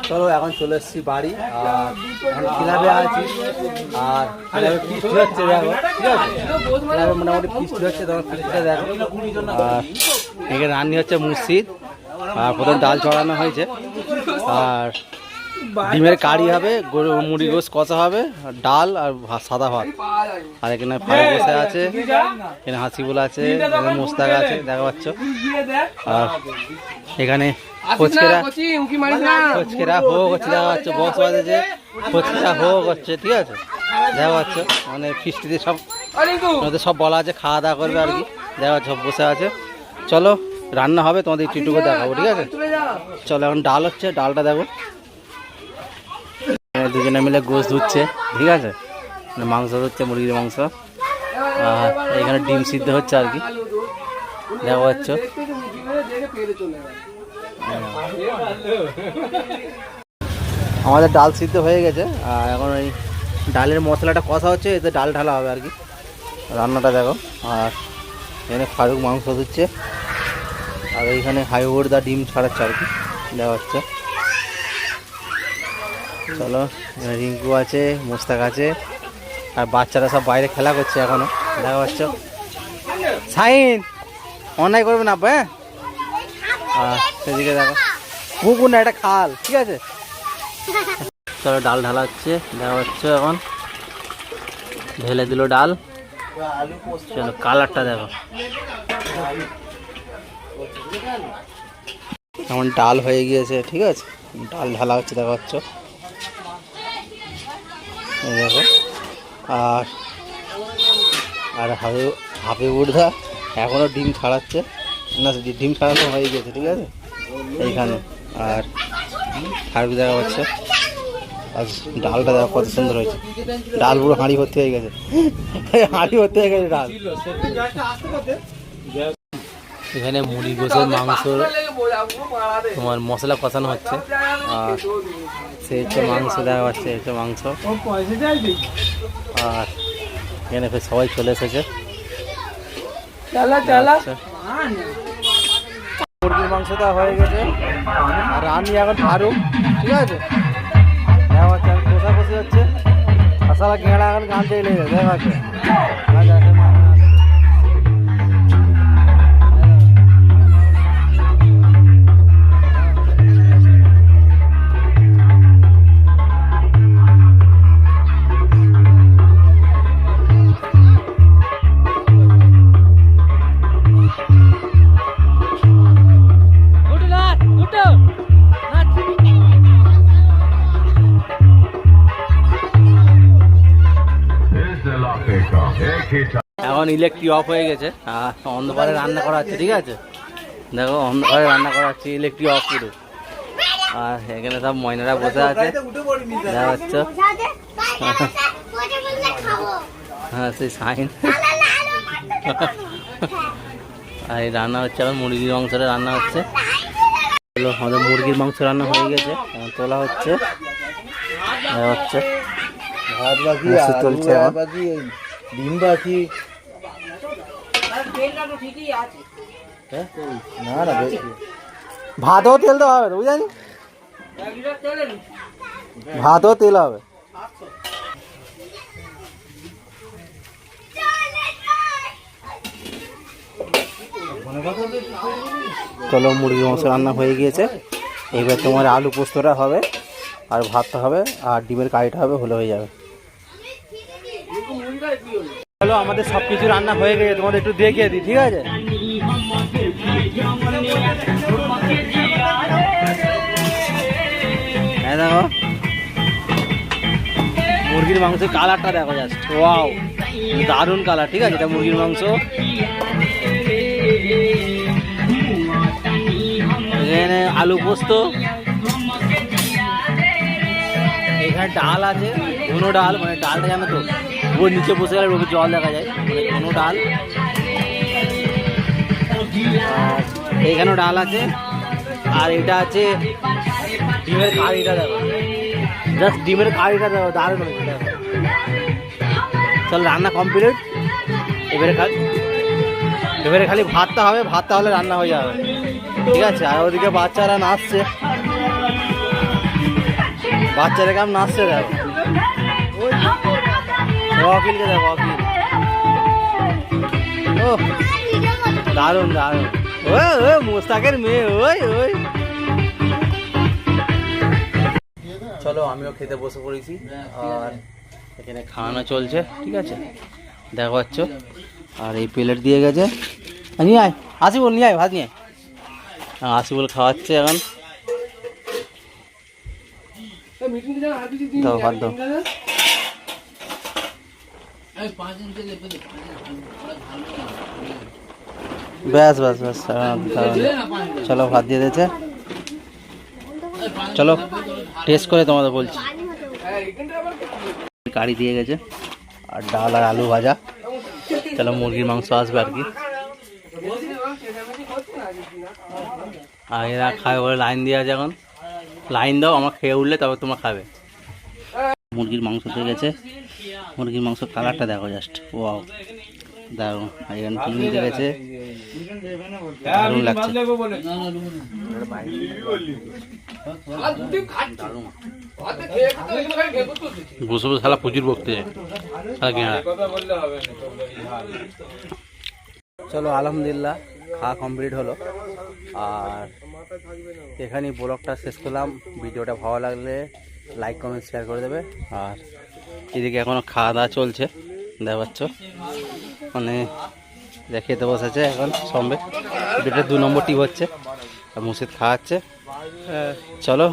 চলো এখন চলে এসেছি বাড়ি আর এখন ক্লাবে আছি আর ক্লাবে ফিস্ট হচ্ছে দেখো, ঠিক আছে? ক্লাবে মোটামুটি ফিস্ট হচ্ছে, তোমার ফিস্টটা দেখো। আর এখানে রান্নি হচ্ছে মুর্শিদ, আর প্রথম ডাল চড়ানো হয়েছে, আর ডিমের কারি হবে, মুড়ি গোস কষা হবে, ডাল আর সাদা ভাত। আর এখানে ফারুক বসে আছে, এখানে হাসিবুল আছে, এখানে মোস্তাক আছে, দেখা পাচ্ছ। আর এখানে ফুচকেরা হো করছে, দেখা পাচ্ছ। বক্স বাজেছে, ফুচকেরা হো করছে, ঠিক আছে? দেখা পাচ্ছ মানে ফিস্টিতে সব সব বলা আছে, খাওয়া দাওয়া করবে আর কি। দেখা পাচ্ছ সব বসে আছে। চলো রান্না হবে, তোমাদের একটুকু দেখাবো, ঠিক আছে? চলো এখন ডাল হচ্ছে, ডালটা দেখো। দুজনে মিলে গোশ ধুচ্ছে, ঠিক আছে? মাংস হচ্ছে, মুরগির মাংস। আর এখানে ডিম সিদ্ধ হচ্ছে আর কি, দেখা পাচ্ছ। আমাদের ডাল সিদ্ধ হয়ে গেছে, আর এখন ওই ডালের মশলাটা কষা হচ্ছে, এতে ডাল ঢালা হবে আর কি। রান্নাটা দেখো। আর এখানে ফারুক মাংস ধুচ্ছে, আর এইখানে হাইওয়ার্দা ডিম ছাড়াচ্ছে আর কি, দেখা পাচ্ছে। চলো রিঙ্কু আছে, মোস্তাক আছে, আর বাচ্চারা সব বাইরে খেলা করছে এখনো, দেখা পাচ্ছ। সাইন অন্যায় করবে না, হ্যাঁ? আর সেদিকে দেখো পুকুর না, এটা খাল, ঠিক আছে? চলো ডাল ঢালা হচ্ছে, দেখা পাচ্ছ। এখন ঢেলে দিল ডাল। চলো কালারটা দেখো। এখন ডাল হয়ে গিয়েছে, ঠিক আছে? ডাল ঢালা হচ্ছে, দেখা পাচ্ছ। দেখো। আর আর হাফে উর্ধা এখনও ডিম ছাড়াচ্ছে না, ডিম ছাড়ানো হয়ে গেছে, ঠিক আছে? এইখানে আর ফারুক দেখা পাচ্ছে। আর ডালটা দেখো কত সুন্দর হয়েছে, ডাল পুরো হাঁড়ি ভর্তি হয়ে গেছে, হাঁড়ি ভর্তি হয়ে গেছে ডাল। এখানে মুড়ি গোছের মাংস তোমার মশলা কষানো হচ্ছে, আর সে হচ্ছে মাংস, দেখা পাচ্ছে হচ্ছে মাংস। আর এখানে ফের সবাই চলে এসেছে। মুরগির মাংসটা হয়ে গেছে, আর আমি এখন ফারুক, ঠিক আছে? দেখা পাচ্ছে আমি কোথা বসে যাচ্ছে, আসলে ঘেড়া এখন গান চাইলে দেখা পাচ্ছে। এখন ইলেকট্রিক অফ হয়ে গেছে, আর অন্ধকারে রান্না করা হচ্ছে, ঠিক আছে? দেখো অন্ধকারে রান্না করা হচ্ছে, ইলেকট্রিক অফ পুরো। আর এখানে সব ময়নারা বসে আছে, দেখা যাচ্ছে। হ্যাঁ সেই সাইন। আর এই রান্না হচ্ছে, এখন মুরগির মাংসটা রান্না হচ্ছে। আমাদের মুরগির মাংস রান্না হয়ে গেছে, এখন তোলা হচ্ছে, দেখা যাচ্ছে। ভাত বাকি চলছে, ডিম বাকি। ভাতও তেল দেওয়া হবে, বুঝলেন? ভাতও তেল হবে। চলো মুরগির মাংস রান্না হয়ে গিয়েছে, এবার তোমার আলু পোস্তটা হবে, আর ভাতটা হবে, আর ডিমের কারিটা হবে, হলে হয়ে যাবে। চলো আমাদের সব কিছু রান্না হয়ে গেছে, তোমাদের একটু দেখিয়ে দিই, ঠিক আছে? হ্যাঁ দেখো মুরগির মাংসের কালারটা দেখো, জাস্ট ওয়াও, দারুণ কালার, ঠিক আছে? এটা মুরগির মাংস। এখানে আলু পোস্ত, এখানে ডাল আছে, ঘন ডাল, মানে ডালটা জানো তো ওর নিচে বসে গেলে রোগের জল দেখা যায়, মানে ঘন ডাল। আর এইখানেও ডাল আছে, আর এটা আছে ডিমের কারিটা দেখো, জাস্ট ডিমের কারিটা দেখো, দারুণ হয়েছে দেখো। চল রান্না কমপ্লিট, এবারে খালি ভাতটা হবে, ভাতটা হলে রান্না হয়ে যাবে, ঠিক আছে? আর ওদিকে বাচ্চারা নাচছে, বাচ্চারা কেমন নাচছে দেখো, অকিলকে দেখো অকিল। ও দারুণ দারুণ, ওই মোস্তাকের মেয়ে, ওই ওই। চলো আমিও খেতে বসে পড়েছি, আর এখানে খাওয়ানো চলছে, ঠিক আছে দেখো পাচ্ছ। আর এই প্লেট দিয়ে গেছে, নিয়ে আয় আসিবল, নিয়ে আয় ভাত নিয়ে আয়। আসিবল খাওয়াচ্ছে এখন, দাও ভাত দাও। ব্যাস ব্যাস ব্যাস, চলো ভাত দিয়ে দিয়েছে, চলো টেস্ট করে তোমাদের বলছি। কারি দিয়ে গেছে, আর ডাল আর আলু ভাজা। চলো মুরগির মাংস আসবে আর কি। আর এরা খাবে বলে লাইন দিয়ে আছে এখন, লাইন দাও আমার খেয়ে উঠলে তবে তোমার খাবে। মুরগির মাংস দিয়ে গেছে, মুরগির মাংস কালারটা দেখো জাস্ট, ওয়াও দারুণ। আর এখানে ডিম দিয়ে গেছে, দারুণ লাগছে। বসে বসে শালা প্রচুর বকতে যায়। চলো আলহামদুলিল্লাহ খাওয়া কমপ্লিট হলো, আর এখানেই ব্লগটা শেষ করলাম। ভিডিওটা ভালো লাগলে লাইক কমেন্ট শেয়ার করে দেবে। আর এদিকে এখনও খাওয়া দাওয়া চলছে, দেখা পাচ্ছ মানে খেতে বসেছে এখন সবে। এটা 2 নম্বর টিপ হচ্ছে, আর মুর্শিদ খাওয়াচ্ছে। চলো